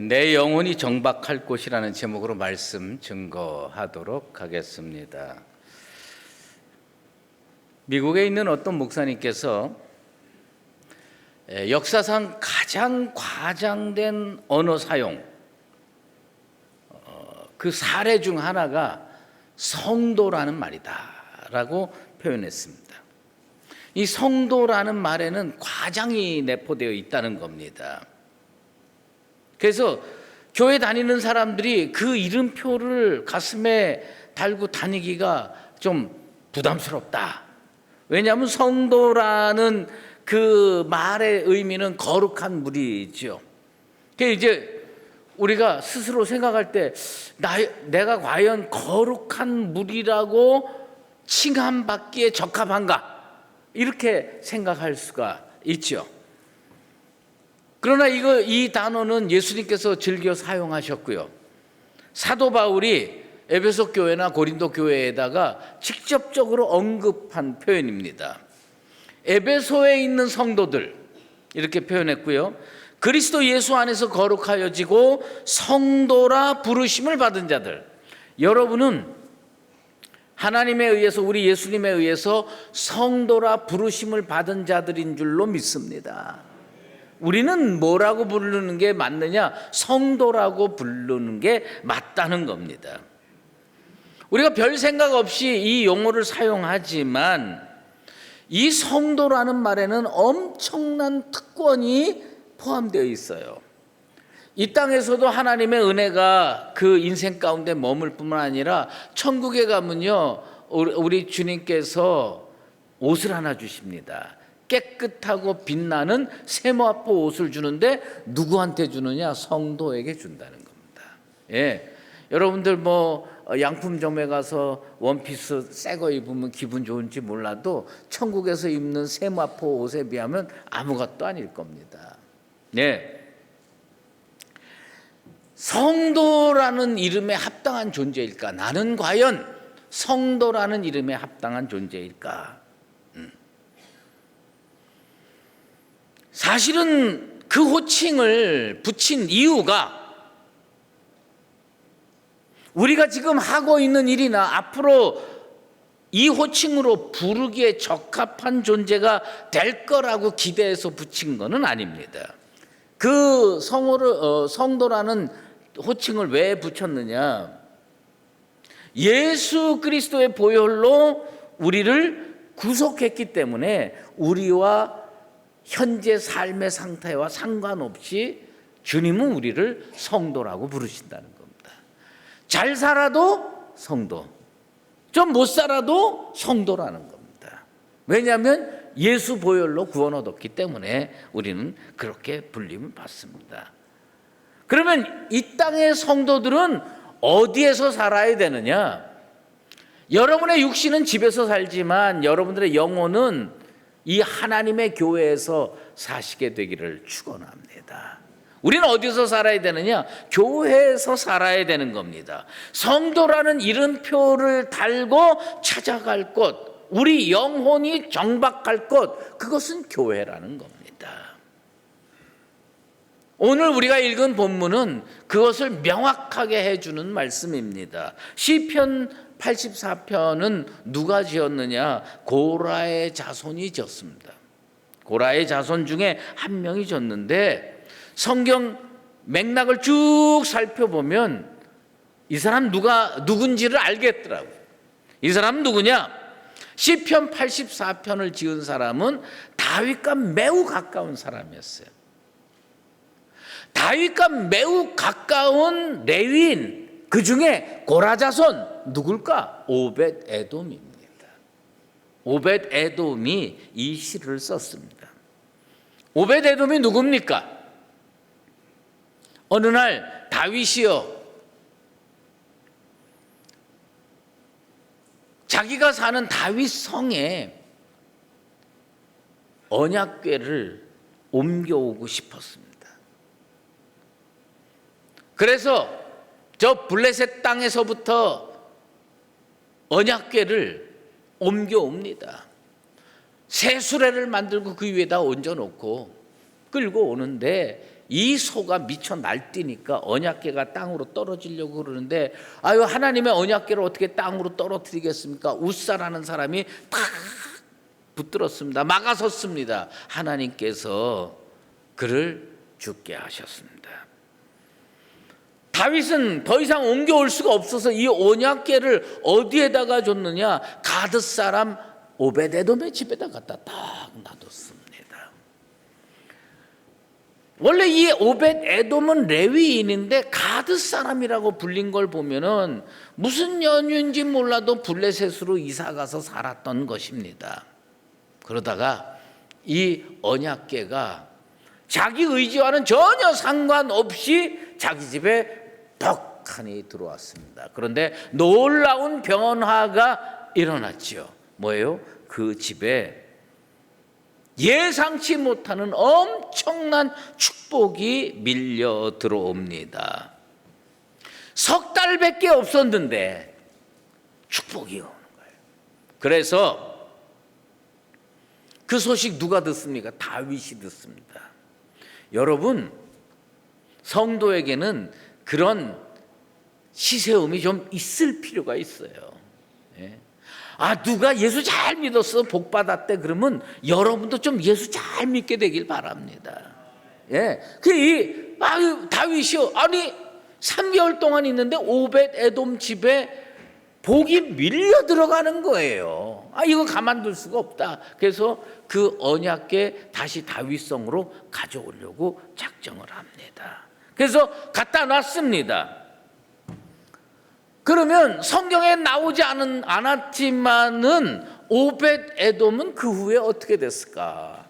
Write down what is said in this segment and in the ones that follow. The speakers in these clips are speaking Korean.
내 영혼이 정박할 곳이라는 제목으로 말씀 증거하도록 하겠습니다. 미국에 있는 어떤 목사님께서 역사상 가장 과장된 언어 사용, 그 사례 중 하나가 성도라는 말이다라고 표현했습니다. 이 성도라는 말에는 과장이 내포되어 있다는 겁니다. 그래서 교회 다니는 사람들이 그 이름표를 가슴에 달고 다니기가 좀 부담스럽다. 왜냐하면 성도라는 그 말의 의미는 거룩한 무리죠. 그래서 이제 우리가 스스로 생각할 때 내가 과연 거룩한 무리라고 칭함받기에 적합한가? 이렇게 생각할 수가 있죠. 그러나 이 단어는 예수님께서 즐겨 사용하셨고요. 사도 바울이 에베소 교회나 고린도 교회에다가 직접적으로 언급한 표현입니다. 에베소에 있는 성도들 이렇게 표현했고요. 그리스도 예수 안에서 거룩하여지고 성도라 부르심을 받은 자들. 여러분은 하나님에 의해서, 우리 예수님에 의해서 성도라 부르심을 받은 자들인 줄로 믿습니다. 우리는 뭐라고 부르는 게 맞느냐? 성도라고 부르는 게 맞다는 겁니다. 우리가 별 생각 없이 이 용어를 사용하지만 이 성도라는 말에는 엄청난 특권이 포함되어 있어요. 이 땅에서도 하나님의 은혜가 그 인생 가운데 머물 뿐만 아니라 천국에 가면요, 우리 주님께서 옷을 하나 주십니다. 깨끗하고 빛나는 세마포 옷을 주는데 누구한테 주느냐? 성도에게 준다는 겁니다. 예, 여러분들 양품점에 가서 원피스 새 거 입으면 기분 좋은지 몰라도 천국에서 입는 세마포 옷에 비하면 아무것도 아닐 겁니다. 네. 성도라는 이름에 합당한 존재일까? 나는 과연 성도라는 이름에 합당한 존재일까? 사실은 그 호칭을 붙인 이유가 우리가 지금 하고 있는 일이나 앞으로 이 호칭으로 부르기에 적합한 존재가 될 거라고 기대해서 붙인 것은 아닙니다. 그 성도라는 호칭을 왜 붙였느냐? 예수 그리스도의 보혈로 우리를 구속했기 때문에 우리와 현재 삶의 상태와 상관없이 주님은 우리를 성도라고 부르신다는 겁니다. 잘 살아도 성도, 좀 못 살아도 성도라는 겁니다. 왜냐하면 예수 보혈로 구원 얻었기 때문에 우리는 그렇게 불림을 받습니다. 그러면 이 땅의 성도들은 어디에서 살아야 되느냐? 여러분의 육신은 집에서 살지만 여러분들의 영혼은 이 하나님의 교회에서 사시게 되기를 축원합니다. 우리는 어디서 살아야 되느냐? 교회에서 살아야 되는 겁니다. 성도라는 이름표를 달고 찾아갈 곳, 우리 영혼이 정박할 곳, 그것은 교회라는 겁니다. 오늘 우리가 읽은 본문은 그것을 명확하게 해주는 말씀입니다. 시편 84편은 누가 지었느냐? 고라의 자손이 지었습니다. 고라의 자손 중에 한 명이 지었는데 성경 맥락을 쭉 살펴보면 이 사람 누군지를 알겠더라고요. 이 사람은 누구냐? 시편 84편을 지은 사람은 다윗과 매우 가까운 사람이었어요. 다윗과 매우 가까운 레위인, 그 중에 고라 자손 누굴까? 오벳 에돔입니다. 오벳 에돔이 이 시를 썼습니다. 오벳 에돔이 누굽니까? 어느 날 다윗이요, 자기가 사는 다윗 성에 언약궤를 옮겨오고 싶었습니다. 그래서 저 블레셋 땅에서부터 언약궤를 옮겨옵니다. 새 수레를 만들고 그 위에다 얹어놓고 끌고 오는데 이 소가 미쳐 날뛰니까 언약궤가 땅으로 떨어지려고 그러는데 아유 하나님의 언약궤를 어떻게 땅으로 떨어뜨리겠습니까? 웃사라는 사람이 탁 붙들었습니다. 막아섰습니다. 하나님께서 그를 죽게 하셨습니다. 다윗은 더 이상 옮겨올 수가 없어서 이 언약궤를 어디에다가 줬느냐? 가드 사람 오벳에돔의 집에다 갖다 딱 놔뒀습니다. 원래 이 오벳에돔은 레위인인데 가드 사람이라고 불린 걸 보면은 무슨 연유인지 몰라도 블레셋으로 이사가서 살았던 것입니다. 그러다가 이 언약궤가 자기 의지와는 전혀 상관없이 자기 집에 덕하니 들어왔습니다. 그런데 놀라운 변화가 일어났죠. 뭐예요? 그 집에 예상치 못하는 엄청난 축복이 밀려 들어옵니다. 석 달밖에 없었는데 축복이 오는 거예요. 그래서 그 소식 누가 듣습니까? 다윗이 듣습니다. 여러분, 성도에게는 그런 시세음이 좀 있을 필요가 있어요. 예. 아, 누가 예수 잘 믿었어, 복 받았대, 그러면 여러분도 좀 예수 잘 믿게 되길 바랍니다. 예. 다윗이요. 아니, 3개월 동안 있는데 오벳에돔 집에 복이 밀려 들어가는 거예요. 아, 이거 가만둘 수가 없다. 그래서 그 언약궤 다시 다윗성으로 가져오려고 작정을 합니다. 그래서 갖다 놨습니다. 그러면 성경에 나오지 않았지만은 오벳에돔은 그 후에 어떻게 됐을까?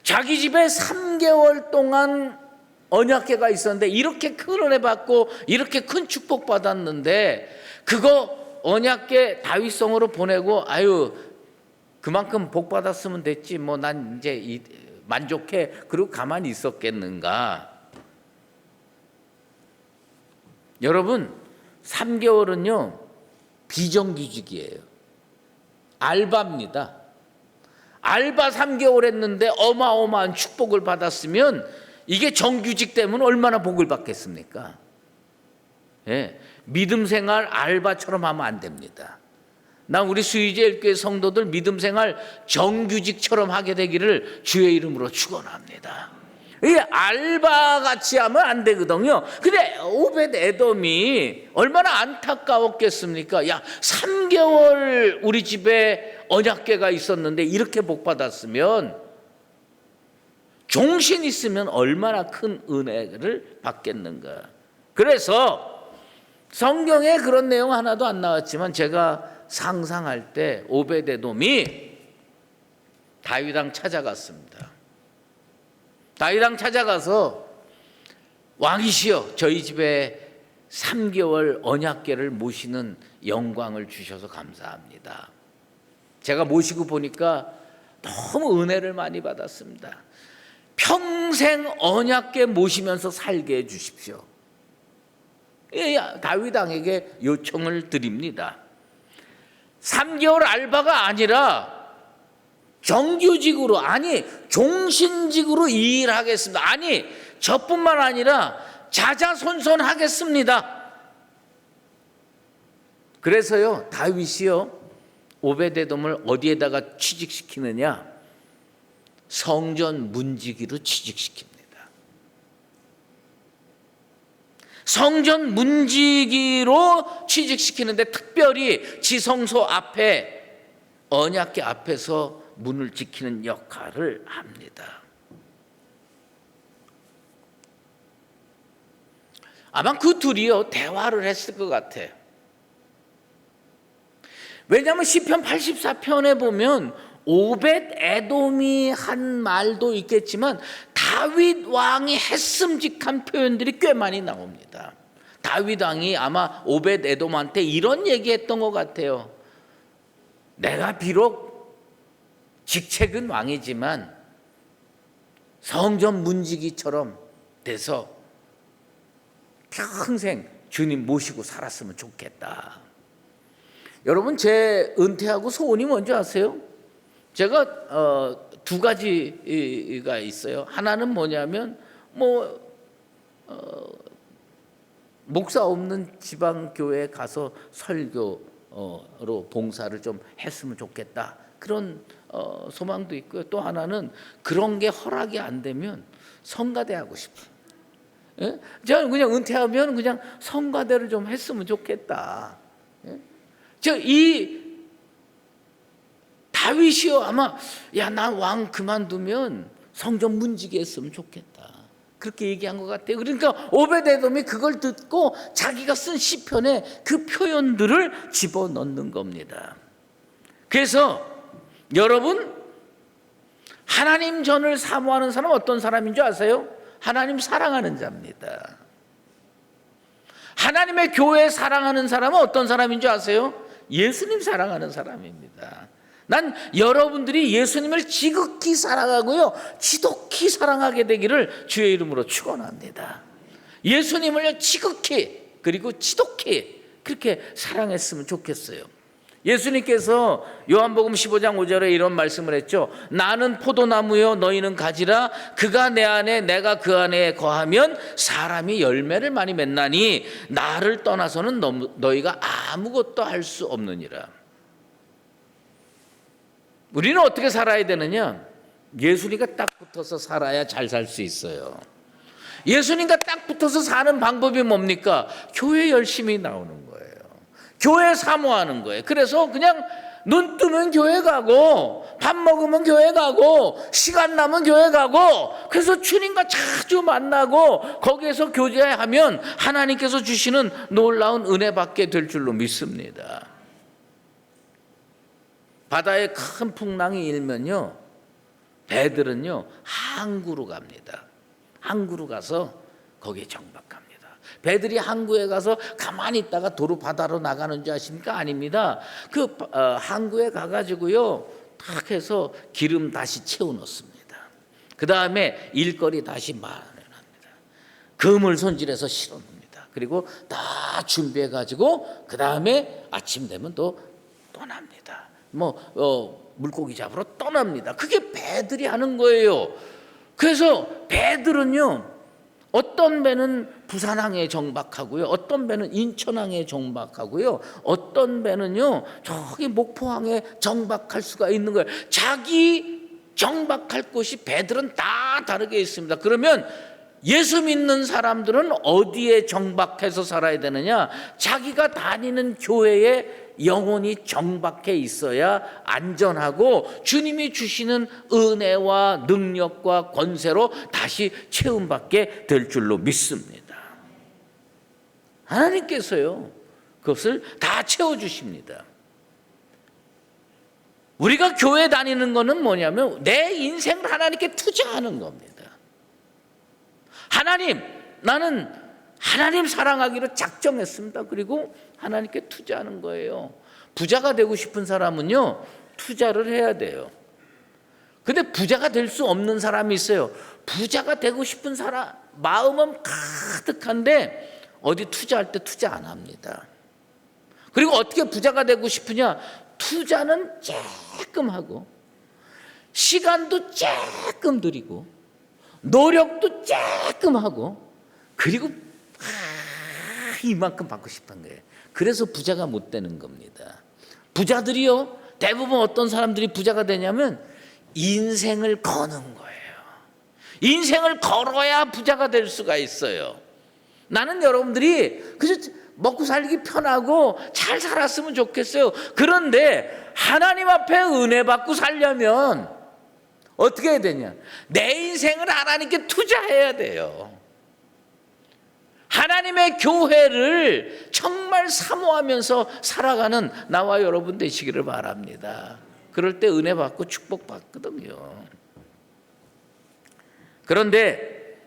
자기 집에 3개월 동안 언약궤가 있었는데 이렇게 큰 은혜 받고 이렇게 큰 축복 받았는데 그거 언약궤 다윗성으로 보내고 아유 그만큼 복 받았으면 됐지 뭐 난 이제 만족해 그리고 가만히 있었겠는가? 여러분 3개월은요 비정규직이에요. 알바입니다. 알바 3개월 했는데 어마어마한 축복을 받았으면 이게 정규직 때문에 얼마나 복을 받겠습니까? 예, 믿음 생활 알바처럼 하면 안 됩니다. 난 우리 수의제일교회 성도들 믿음 생활 정규직처럼 하게 되기를 주의 이름으로 축원합니다. 이게 알바같이 하면 안 되거든요. 근데 오벳에돔이 얼마나 안타까웠겠습니까? 야, 3개월 우리 집에 언약궤가 있었는데 이렇게 복 받았으면 종신 있으면 얼마나 큰 은혜를 받겠는가. 그래서 성경에 그런 내용 하나도 안 나왔지만 제가 상상할 때 오벳에돔이 다윗왕 찾아갔습니다. 다윗왕 찾아가서 왕이시여 저희 집에 3개월 언약궤를 모시는 영광을 주셔서 감사합니다. 제가 모시고 보니까 너무 은혜를 많이 받았습니다. 평생 언약궤 모시면서 살게 해 주십시오. 다윗왕에게 요청을 드립니다. 3개월 알바가 아니라 정규직으로 아니 종신직으로 일하겠습니다. 아니 저뿐만 아니라 자자손손하겠습니다. 그래서요 다윗이요 오벳에돔을 어디에다가 취직시키느냐? 성전 문지기로 취직시킵니다. 성전 문지기로 취직시키는데 특별히 지성소 앞에 언약궤 앞에서 문을 지키는 역할을 합니다. 아마 그 둘이요 대화를 했을 것 같아요. 왜냐하면 시편 84편에 보면 오벳에돔이 한 말도 있겠지만 다윗 왕이 했음직한 표현들이 꽤 많이 나옵니다. 다윗 왕이 아마 오벳에돔한테 이런 얘기했던 것 같아요. 내가 비록 직책은 왕이지만 성전 문지기처럼 돼서 평생 주님 모시고 살았으면 좋겠다. 여러분 제 은퇴하고 소원이 뭔지 아세요? 제가 두 가지가 있어요. 하나는 뭐냐면 목사 없는 지방 교회에 가서 설교로 봉사를 좀 했으면 좋겠다. 그런 소망도 있고요. 또 하나는 그런 게 허락이 안 되면 성가대 하고 싶어요. 예? 저는 그냥 은퇴하면 그냥 성가대를 좀 했으면 좋겠다. 예? 이 다윗이요 아마 나 왕 그만두면 성전 문지기 했으면 좋겠다. 그렇게 얘기한 것 같아요. 그러니까 오베데돔이 그걸 듣고 자기가 쓴 시편에 그 표현들을 집어넣는 겁니다. 그래서 여러분, 하나님 전을 사모하는 사람은 어떤 사람인 줄 아세요? 하나님 사랑하는 자입니다. 하나님의 교회 사랑하는 사람은 어떤 사람인 줄 아세요? 예수님 사랑하는 사람입니다. 난 여러분들이 예수님을 지극히 사랑하고요, 지독히 사랑하게 되기를 주의 이름으로 축원합니다. 예수님을 지극히 그리고 지독히 그렇게 사랑했으면 좋겠어요. 예수님께서 요한복음 15장 5절에 이런 말씀을 했죠. 나는 포도나무요 너희는 가지라. 그가 내 안에 내가 그 안에 거하면 사람이 열매를 많이 맺나니 나를 떠나서는 너희가 아무것도 할 수 없느니라. 우리는 어떻게 살아야 되느냐? 예수님과 딱 붙어서 살아야 잘 살 수 있어요. 예수님과 딱 붙어서 사는 방법이 뭡니까? 교회 열심히 나오는 거예요. 교회 사모하는 거예요. 그래서 그냥 눈 뜨면 교회 가고 밥 먹으면 교회 가고 시간 나면 교회 가고, 그래서 주님과 자주 만나고 거기에서 교제하면 하나님께서 주시는 놀라운 은혜 받게 될 줄로 믿습니다. 바다에 큰 풍랑이 일면요, 배들은요 항구로 갑니다. 항구로 가서 거기에 정박합니다. 배들이 항구에 가서 가만히 있다가 도로 바다로 나가는 줄 아십니까? 아닙니다. 그 항구에 가가지고요 탁 해서 기름 다시 채워 넣습니다. 그 다음에 일거리 다시 마련합니다. 금을 손질해서 실어 놓습니다. 그리고 다 준비해 가지고 그 다음에 아침 되면 또 떠납니다. 물고기 잡으러 떠납니다. 그게 배들이 하는 거예요. 그래서 배들은요, 어떤 배는 부산항에 정박하고요, 어떤 배는 인천항에 정박하고요, 어떤 배는요 저기 목포항에 정박할 수가 있는 거예요. 자기 정박할 곳이 배들은 다 다르게 있습니다. 그러면 예수 믿는 사람들은 어디에 정박해서 살아야 되느냐? 자기가 다니는 교회에 영혼이 정박해 있어야 안전하고 주님이 주시는 은혜와 능력과 권세로 다시 체험받게 될 줄로 믿습니다. 하나님께서요 그것을 다 채워주십니다. 우리가 교회 다니는 것은 뭐냐면 내 인생을 하나님께 투자하는 겁니다. 하나님, 나는 하나님 사랑하기로 작정했습니다. 그리고 하나님께 투자하는 거예요. 부자가 되고 싶은 사람은요 투자를 해야 돼요. 근데 부자가 될 수 없는 사람이 있어요. 부자가 되고 싶은 사람 마음은 가득한데 어디 투자할 때 투자 안 합니다. 그리고 어떻게 부자가 되고 싶으냐? 투자는 조금 하고 시간도 조금 들이고 노력도 조금 하고 그리고 이만큼 받고 싶은 거예요. 그래서 부자가 못 되는 겁니다. 부자들이요 대부분 어떤 사람들이 부자가 되냐면 인생을 거는 거예요. 인생을 걸어야 부자가 될 수가 있어요. 나는 여러분들이 그저 먹고 살기 편하고 잘 살았으면 좋겠어요. 그런데 하나님 앞에 은혜 받고 살려면 어떻게 해야 되냐? 내 인생을 하나님께 투자해야 돼요. 하나님의 교회를 정말 사모하면서 살아가는 나와 여러분 되시기를 바랍니다. 그럴 때 은혜 받고 축복 받거든요. 그런데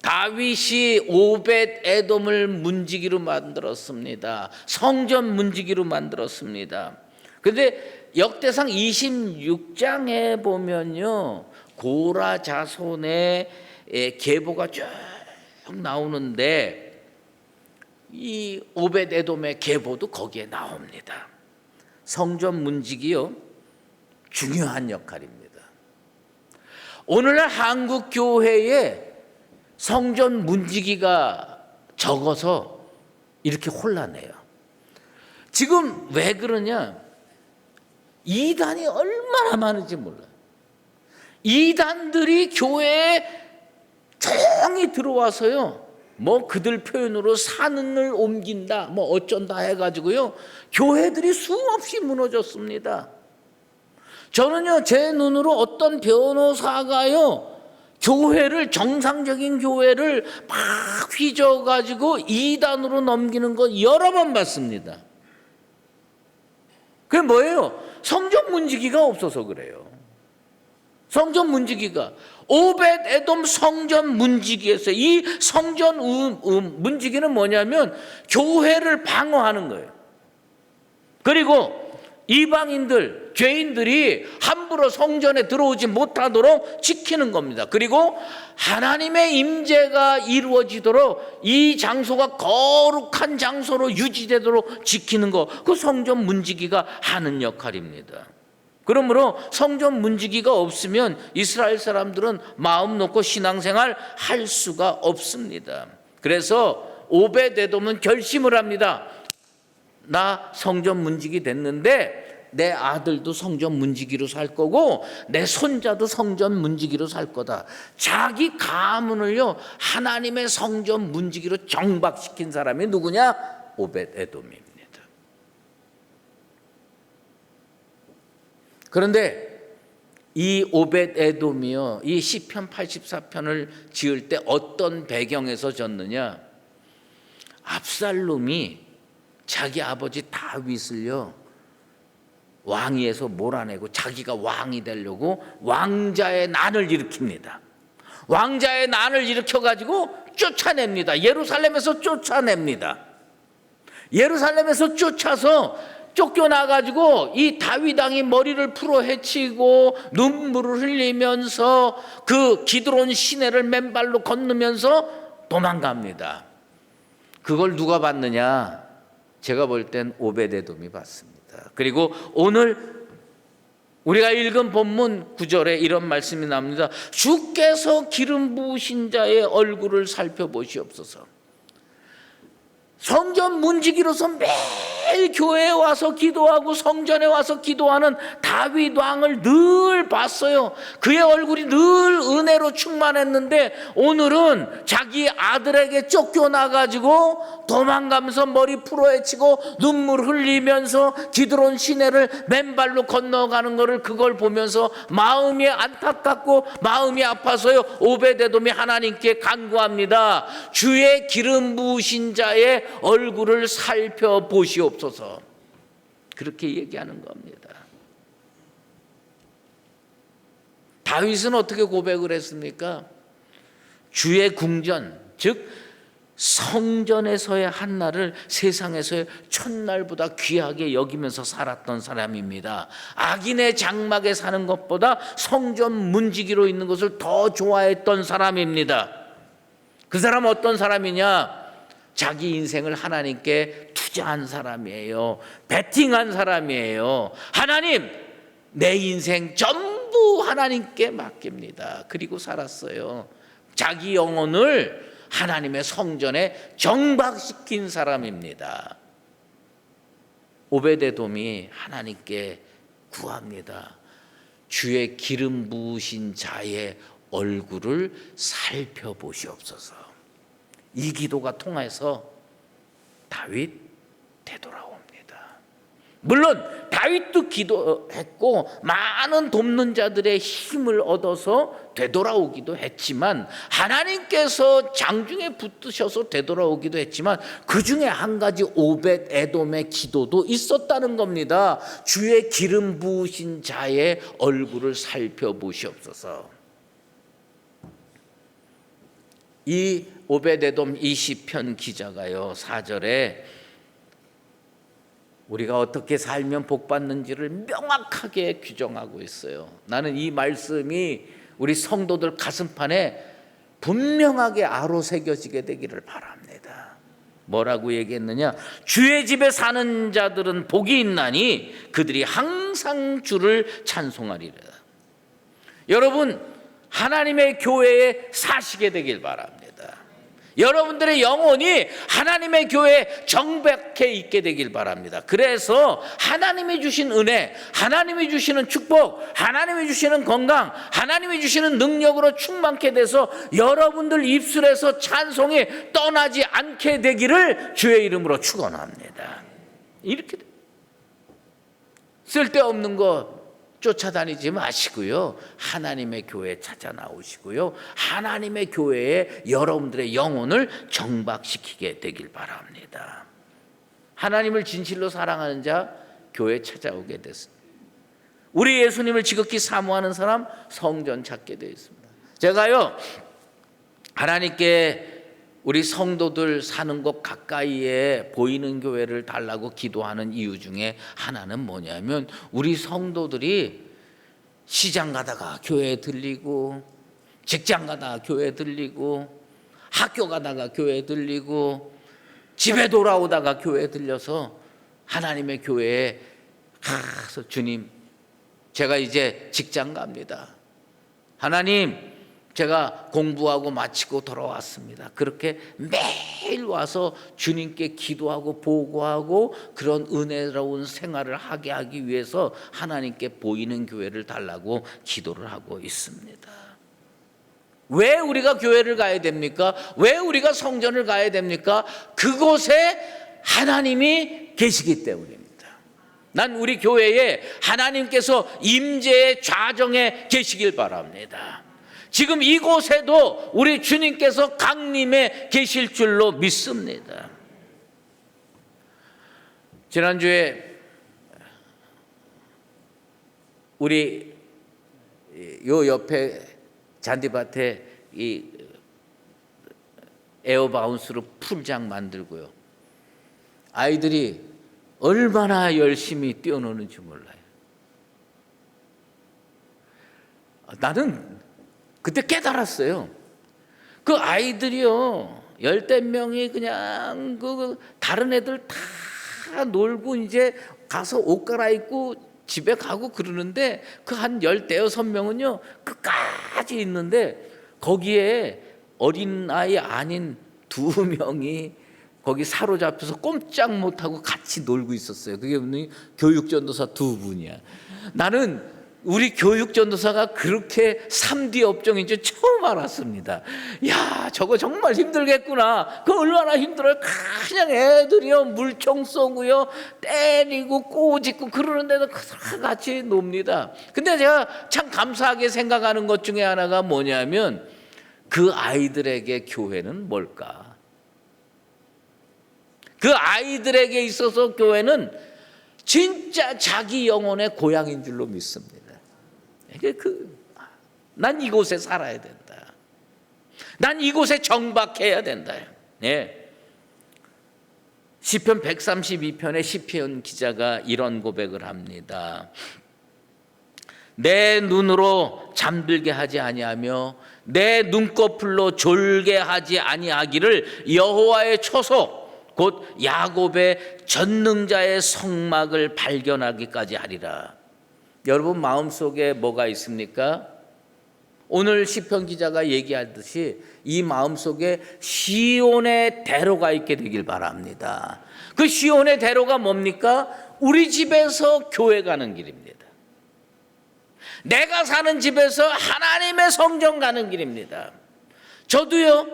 다윗이 오벳 에돔을 문지기로 만들었습니다. 성전 문지기로 만들었습니다. 그런데 역대상 26장에 보면요 고라 자손의 계보가 쭉 나오는데 이 오벳 에돔의 계보도 거기에 나옵니다. 성전 문지기요 중요한 역할입니다. 오늘날 한국 교회에 성전 문지기가 적어서 이렇게 혼란해요. 지금 왜 그러냐? 이단이 얼마나 많은지 몰라요. 이단들이 교회에 조용히 들어와서요, 뭐 그들 표현으로 산을 옮긴다, 뭐 어쩐다 해가지고요, 교회들이 수없이 무너졌습니다. 저는요, 제 눈으로 어떤 변호사가요, 교회를, 정상적인 교회를 막 휘저어가지고 이단으로 넘기는 거 여러 번 봤습니다. 그게 뭐예요? 성전 문지기가 없어서 그래요. 성전 문지기가, 오벳 에돔 성전 문지기에서, 이 성전 문지기는 뭐냐면 교회를 방어하는 거예요. 그리고 이방인들, 죄인들이 함부로 성전에 들어오지 못하도록 지키는 겁니다. 그리고 하나님의 임재가 이루어지도록 이 장소가 거룩한 장소로 유지되도록 지키는 거, 그 성전 문지기가 하는 역할입니다. 그러므로 성전 문지기가 없으면 이스라엘 사람들은 마음 놓고 신앙생활 할 수가 없습니다. 그래서 오벳에돔은 결심을 합니다. 나 성전 문지기 됐는데 내 아들도 성전 문지기로 살 거고 내 손자도 성전 문지기로 살 거다. 자기 가문을요, 하나님의 성전 문지기로 정박시킨 사람이 누구냐? 오벳에돔입니다. 그런데 이 오벳에돔이요, 이 시편 84편을 지을 때 어떤 배경에서 졌느냐? 압살롬이 자기 아버지 다윗을요, 왕위에서 몰아내고 자기가 왕이 되려고 왕자의 난을 일으킵니다. 왕자의 난을 일으켜가지고 쫓아냅니다. 예루살렘에서 쫓아냅니다. 예루살렘에서 쫓아서 쫓겨나가지고 이 다윗 왕이 머리를 풀어 헤치고 눈물을 흘리면서 그 기드론 시내를 맨발로 건너면서 도망갑니다. 그걸 누가 봤느냐? 제가 볼 땐 오벳에돔이 봤습니다. 그리고 오늘 우리가 읽은 본문 9절에 이런 말씀이 나옵니다. 주께서 기름 부으신 자의 얼굴을 살펴보시옵소서. 성전 문지기로서 매일 교회에 와서 기도하고 성전에 와서 기도하는 다윗 왕을 늘 봤어요. 그의 얼굴이 늘 은혜로 충만했는데 오늘은 자기 아들에게 쫓겨나가지고 도망가면서 머리 풀어헤치고 눈물 흘리면서 기드론 시내를 맨발로 건너가는 것을, 그걸 보면서 마음이 안타깝고 마음이 아파서요, 오벳에돔이 하나님께 간구합니다. 주의 기름 부으신 자의 얼굴을 살펴보시옵소서. 그렇게 얘기하는 겁니다. 다윗은 어떻게 고백을 했습니까? 주의 궁전, 즉 성전에서의 한날을 세상에서의 첫날보다 귀하게 여기면서 살았던 사람입니다. 악인의 장막에 사는 것보다 성전 문지기로 있는 것을 더 좋아했던 사람입니다. 그 사람은 어떤 사람이냐? 자기 인생을 하나님께 투자한 사람이에요. 베팅한 사람이에요. 하나님, 내 인생 전부 하나님께 맡깁니다. 그리고 살았어요. 자기 영혼을 하나님의 성전에 정박시킨 사람입니다. 오벳에돔이 하나님께 구합니다. 주의 기름 부으신 자의 얼굴을 살펴보시옵소서. 이 기도가 통해서 다윗 되돌아옵니다. 물론 다윗도 기도했고 많은 돕는 자들의 힘을 얻어서 되돌아오기도 했지만, 하나님께서 장중에 붙드셔서 되돌아오기도 했지만, 그 중에 한 가지 오벳에돔의 기도도 있었다는 겁니다. 주의 기름 부으신 자의 얼굴을 살펴보시옵소서. 이 오벳에돔 이 시편 기자가요, 4절에 우리가 어떻게 살면 복 받는지를 명확하게 규정하고 있어요. 나는 이 말씀이 우리 성도들 가슴판에 분명하게 아로 새겨지게 되기를 바랍니다. 뭐라고 얘기했느냐? 주의 집에 사는 자들은 복이 있나니 그들이 항상 주를 찬송하리라. 여러분, 하나님의 교회에 사시게 되길 바랍니다. 여러분들의 영혼이 하나님의 교회에 정박해 있게 되길 바랍니다. 그래서 하나님이 주신 은혜, 하나님이 주시는 축복, 하나님이 주시는 건강, 하나님이 주시는 능력으로 충만케 돼서 여러분들 입술에서 찬송이 떠나지 않게 되기를 주의 이름으로 축원합니다. 이렇게 쓸데없는 거 쫓아다니지 마시고요, 하나님의 교회에 찾아 나오시고요, 하나님의 교회에 여러분들의 영혼을 정박시키게 되길 바랍니다. 하나님을 진실로 사랑하는 자 교회에 찾아오게 됐습니다. 우리 예수님을 지극히 사모하는 사람 성전 찾게 되어 있습니다. 제가요, 하나님께 우리 성도들 사는 곳 가까이에 보이는 교회를 달라고 기도하는 이유 중에 하나는 뭐냐면, 우리 성도들이 시장 가다가 교회에 들리고, 직장 가다가 교회에 들리고, 학교 가다가 교회에 들리고, 집에 돌아오다가 교회에 들려서 하나님의 교회에 가서, 주님, 제가 이제 직장 갑니다. 하나님, 제가 공부하고 마치고 돌아왔습니다. 그렇게 매일 와서 주님께 기도하고 보고하고 그런 은혜로운 생활을 하기 위해서 하나님께 보이는 교회를 달라고 기도를 하고 있습니다. 왜 우리가 교회를 가야 됩니까? 왜 우리가 성전을 가야 됩니까? 그곳에 하나님이 계시기 때문입니다. 난 우리 교회에 하나님께서 임재의 좌정에 계시길 바랍니다. 지금 이곳에도 우리 주님께서 강림에 계실 줄로 믿습니다. 지난주에 우리 요 옆에 잔디밭에 이 에어바운스로 풀장 만들고요, 아이들이 얼마나 열심히 뛰어노는지 몰라요. 나는 그때 깨달았어요. 그 아이들이요, 10명이 그냥 다른 애들 다 놀고 이제 가서 옷 갈아입고 집에 가고 그러는데, 그 한 15명은요 끝까지 있는데, 거기에 어린아이 아닌 2명이 거기 사로잡혀서 꼼짝 못하고 같이 놀고 있었어요. 그게 교육전도사 2분이야. 나는 우리 교육전도사가 그렇게 3D 업종인 줄 처음 알았습니다. 야, 저거 정말 힘들겠구나. 그 얼마나 힘들어요. 그냥 애들이요, 물총 쏘고요, 때리고 꼬집고 그러는데도 같이 놉니다. 근데 제가 참 감사하게 생각하는 것 중에 하나가 뭐냐면, 그 아이들에게 교회는 뭘까? 그 아이들에게 있어서 교회는 진짜 자기 영혼의 고향인 줄로 믿습니다. 난 이곳에 살아야 된다. 난 이곳에 정박해야 된다. 예. 시편 132편의 시편 기자가 이런 고백을 합니다. 내 눈으로 잠들게 하지 아니하며 내 눈꺼풀로 졸게 하지 아니하기를 여호와의 초소 곧 야곱의 전능자의 성막을 발견하기까지 하리라. 여러분 마음속에 뭐가 있습니까? 오늘 시편 기자가 얘기하듯이 이 마음속에 시온의 대로가 있게 되길 바랍니다. 그 시온의 대로가 뭡니까? 우리 집에서 교회 가는 길입니다. 내가 사는 집에서 하나님의 성전 가는 길입니다. 저도요,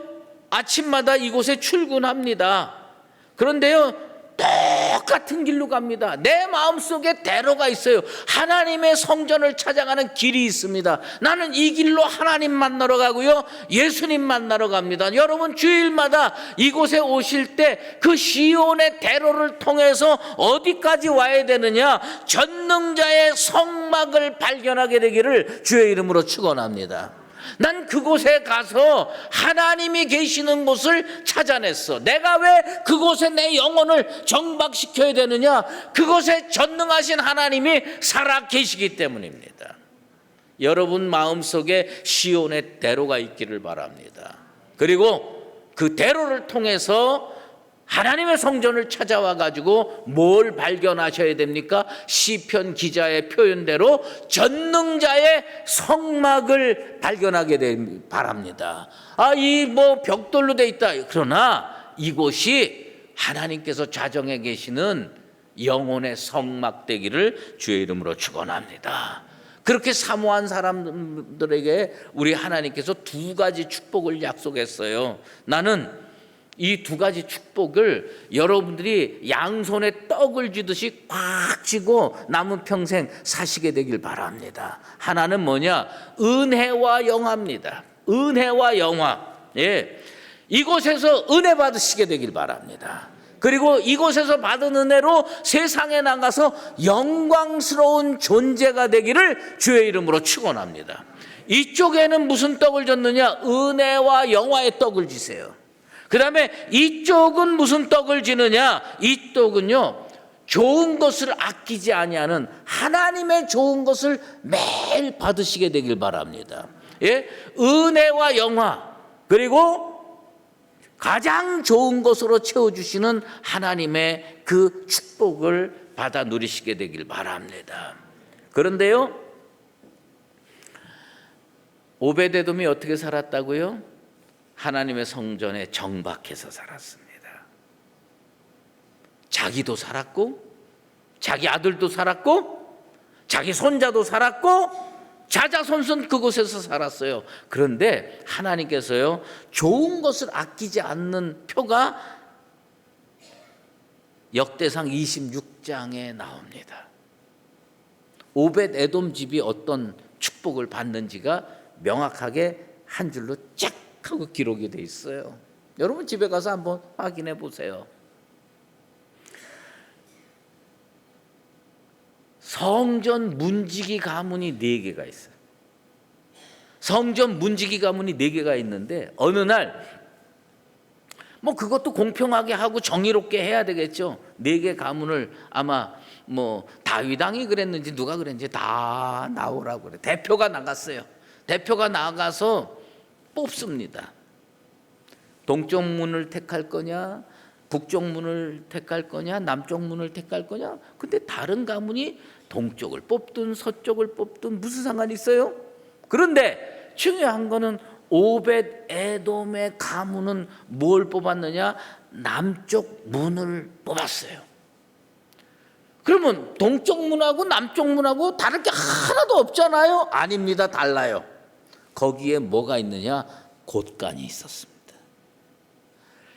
아침마다 이곳에 출근합니다. 그런데요, 똑같은 길로 갑니다. 내 마음속에 대로가 있어요. 하나님의 성전을 찾아가는 길이 있습니다. 나는 이 길로 하나님 만나러 가고요, 예수님 만나러 갑니다. 여러분 주일마다 이곳에 오실 때 그 시온의 대로를 통해서 어디까지 와야 되느냐? 전능자의 성막을 발견하게 되기를 주의 이름으로 축원합니다. 난 그곳에 가서 하나님이 계시는 곳을 찾아냈어. 내가 왜 그곳에 내 영혼을 정박시켜야 되느냐? 그곳에 전능하신 하나님이 살아 계시기 때문입니다. 여러분 마음속에 시온의 대로가 있기를 바랍니다. 그리고 그 대로를 통해서 하나님의 성전을 찾아와 가지고 뭘 발견하셔야 됩니까? 시편 기자의 표현대로 전능자의 성막을 발견하게 되길 바랍니다. 이 벽돌로 돼 있다. 그러나 이곳이 하나님께서 좌정해 계시는 영혼의 성막 되기를 주의 이름으로 축원합니다. 그렇게 사모한 사람들에게 우리 하나님께서 두 가지 축복을 약속했어요. 나는 이 두 가지 축복을 여러분들이 양손에 떡을 쥐듯이 꽉 쥐고 남은 평생 사시게 되길 바랍니다. 하나는 뭐냐? 은혜와 영화입니다. 은혜와 영화. 예. 이곳에서 은혜 받으시게 되길 바랍니다. 그리고 이곳에서 받은 은혜로 세상에 나가서 영광스러운 존재가 되기를 주의 이름으로 축원합니다. 이쪽에는 무슨 떡을 줬느냐? 은혜와 영화의 떡을 지세요. 그 다음에 이쪽은 무슨 떡을 지느냐? 이 떡은요, 좋은 것을 아끼지 아니하는 하나님의 좋은 것을 매일 받으시게 되길 바랍니다. 예? 은혜와 영화, 그리고 가장 좋은 것으로 채워주시는 하나님의 그 축복을 받아 누리시게 되길 바랍니다. 그런데요, 오베데돔이 어떻게 살았다고요? 하나님의 성전에 정박해서 살았습니다. 자기도 살았고, 자기 아들도 살았고, 자기 손자도 살았고, 자자손손 그곳에서 살았어요. 그런데 하나님께서요, 좋은 것을 아끼지 않는 표가 역대상 26장에 나옵니다. 오벳 에돔 집이 어떤 축복을 받는지가 명확하게 한 줄로 쫙 하고 기록이 돼 있어요. 여러분 집에 가서 한번 확인해 보세요. 성전 문지기 가문이 4개가 있어요. 성전 문지기 가문이 4개가 있는데 어느 날 그것도 공평하게 하고 정의롭게 해야 되겠죠. 4개 가문을 아마 다윗 왕이 그랬는지 누가 그랬는지 다 나오라고 그래. 대표가 나갔어요. 대표가 나가서 뽑습니다. 동쪽 문을 택할 거냐, 북쪽 문을 택할 거냐, 남쪽 문을 택할 거냐. 근데 다른 가문이 동쪽을 뽑든 서쪽을 뽑든 무슨 상관이 있어요? 그런데 중요한 거는 오벳 에돔의 가문은 뭘 뽑았느냐? 남쪽 문을 뽑았어요. 그러면 동쪽 문하고 남쪽 문하고 다를 게 하나도 없잖아요? 아닙니다. 달라요. 거기에 뭐가 있느냐? 곳간이 있었습니다.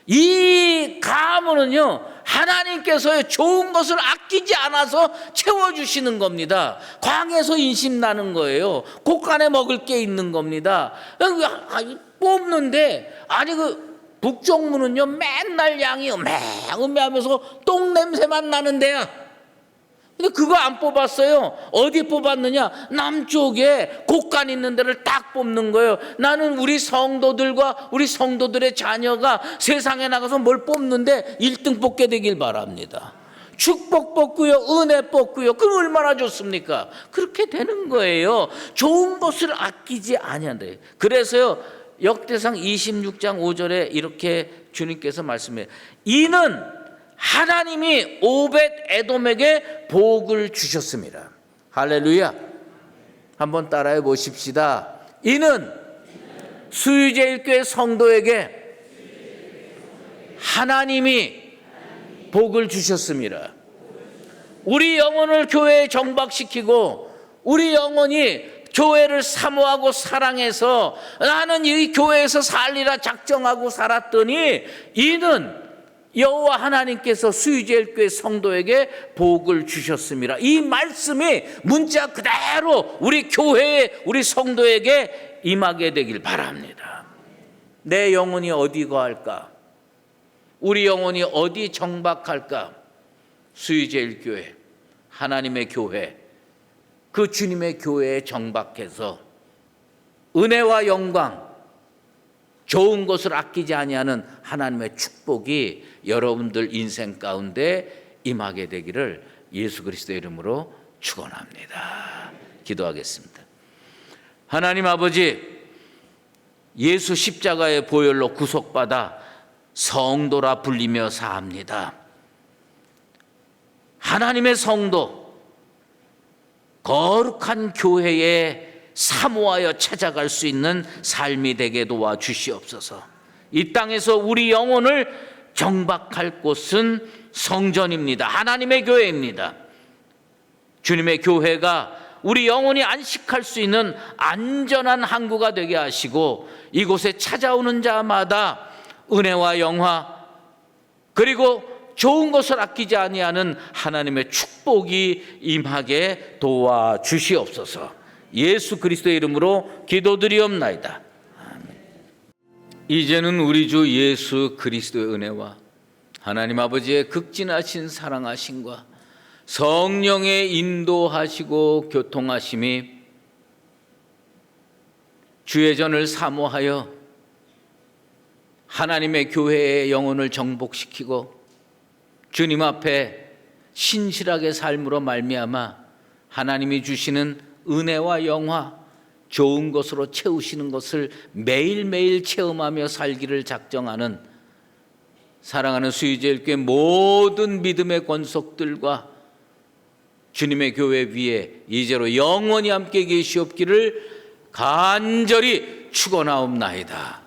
이 가문은요, 하나님께서 좋은 것을 아끼지 않아서 채워주시는 겁니다. 광에서 인심 나는 거예요. 곳간에 먹을 게 있는 겁니다. 뽑는데 북쪽 문은요, 맨날 양이 음해하면서 똥 냄새만 나는데요. 근데 그거 안 뽑았어요. 어디 뽑았느냐? 남쪽에 곳간 있는 데를 딱 뽑는 거예요. 나는 우리 성도들과 우리 성도들의 자녀가 세상에 나가서 뭘 뽑는데 1등 뽑게 되길 바랍니다. 축복 뽑고요, 은혜 뽑고요. 그럼 얼마나 좋습니까? 그렇게 되는 거예요. 좋은 것을 아끼지 아니한다. 그래서요, 역대상 26장 5절에 이렇게 주님께서 말씀해요. 이는 하나님이 오벳 에돔에게 복을 주셨습니다. 할렐루야. 한번 따라해 보십시다. 이는 수유제일교회 성도에게 하나님이 복을 주셨습니다. 우리 영혼을 교회에 정박시키고 우리 영혼이 교회를 사모하고 사랑해서 나는 이 교회에서 살리라 작정하고 살았더니 이는 여호와 하나님께서 수유제일교회 성도에게 복을 주셨습니다. 이 말씀이 문자 그대로 우리 교회에 우리 성도에게 임하게 되길 바랍니다. 내 영혼이 어디 거할까? 우리 영혼이 어디 정박할까? 수유제일교회, 하나님의 교회, 그 주님의 교회에 정박해서 은혜와 영광, 좋은 것을 아끼지 아니하는 하나님의 축복이 여러분들 인생 가운데 임하게 되기를 예수 그리스도의 이름으로 축원합니다. 기도하겠습니다. 하나님 아버지, 예수 십자가의 보혈로 구속받아 성도라 불리며 사합니다. 하나님의 성도, 거룩한 교회에 사모하여 찾아갈 수 있는 삶이 되게 도와주시옵소서. 이 땅에서 우리 영혼을 정박할 곳은 성전입니다. 하나님의 교회입니다. 주님의 교회가 우리 영혼이 안식할 수 있는 안전한 항구가 되게 하시고, 이곳에 찾아오는 자마다 은혜와 영화, 그리고 좋은 것을 아끼지 아니하는 하나님의 축복이 임하게 도와주시옵소서. 예수 그리스도의 이름으로 기도드리옵나이다. 아멘. 이제는 우리 주 예수 그리스도의 은혜와 하나님 아버지의 극진하신 사랑하심과 성령의 인도하시고 교통하심이 주의 전을 사모하여 하나님의 교회의 영혼을 정복시키고 주님 앞에 신실하게 삶으로 말미암아 하나님이 주시는 은혜와 영화, 좋은 것으로 채우시는 것을 매일매일 체험하며 살기를 작정하는 사랑하는 수의제일교회 모든 믿음의 권속들과 주님의 교회 위에 이제로 영원히 함께 계시옵기를 간절히 축원하옵나이다.